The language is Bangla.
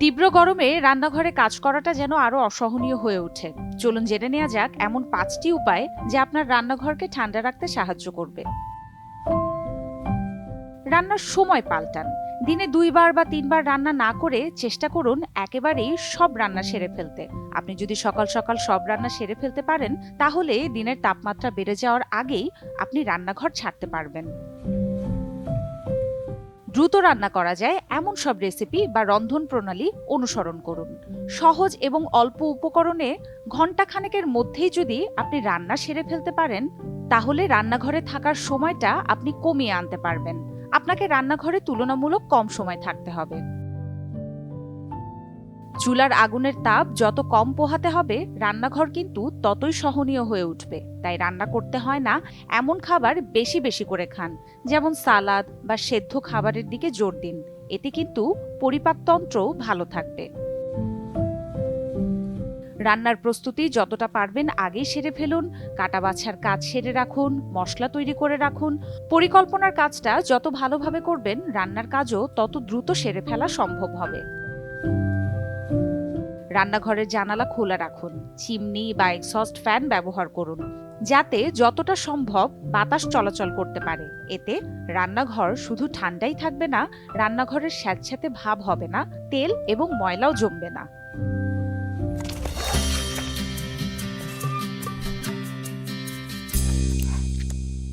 তীব্র গরমে রান্নাঘরে কাজ করাটা যেন আরো অসহনীয় হয়ে ওঠে। চলুন জেনে নেওয়া যাক এমন 5টি উপায় যা আপনার রান্নাঘরকে ঠান্ডা রাখতে সাহায্য করবে। রান্নার সময় পাল্টান। দিনে 2 বার বা 3 বার রান্না না করে চেষ্টা করুন একেবারেই সব রান্না সেরে ফেলতে। আপনি যদি সকাল সকাল সব রান্না সেরে ফেলতে পারেন, তাহলে দিনের তাপমাত্রা বেড়ে যাওয়ার আগেই আপনি রান্নাঘর ছাড়তে পারবেন। দ্রুত রান্না করা যায় এমন সব রেসিপি বা রন্ধন প্রণালী অনুসরণ করুন। সহজ এবং অল্প উপকরণে ঘন্টাখানেকের মধ্যেই যদি আপনি রান্না সেরে ফেলতে পারেন, তাহলে রান্নাঘরে থাকার সময়টা আপনি কমিয়ে আনতে পারবেন। আপনাকে রান্নাঘরে তুলনামূলক কম সময় থাকতে হবে। চুলার আগুনের তাপ যত কম পোহাতে হবে, রান্নাঘর কিন্তু ততই সহনীয় হয়ে উঠবে। তাই রান্না করতে হয় না এমন খাবার বেশি বেশি করে খান, যেমন সালাদ বা সেদ্ধ খাবারের দিকে জোর দিন। এতে কিন্তু পরিপাকতন্ত্র ভালো থাকবে। রান্নার প্রস্তুতি যতটা পারবেন আগেই সেরে ফেলুন। কাটা বাছার কাজ সেরে রাখুন, মশলা তৈরি করে রাখুন। পরিকল্পনার কাজটা যত ভালোভাবে করবেন, রান্নার কাজও তত দ্রুত সেরে ফেলা সম্ভব হবে। রান্নাঘরের জানালা খোলা রাখুন। চিমনি বা এক্সস্ট ফ্যান ব্যবহার করুন, যাতে যতটা সম্ভব বাতাস চলাচল করতে পারে। এতে রান্নাঘর শুধু ঠান্ডাই থাকবে না, রান্নাঘরের স্যাঁতস্যাঁতে ভাব হবে না, তেল এবং ময়লাও জমবে না।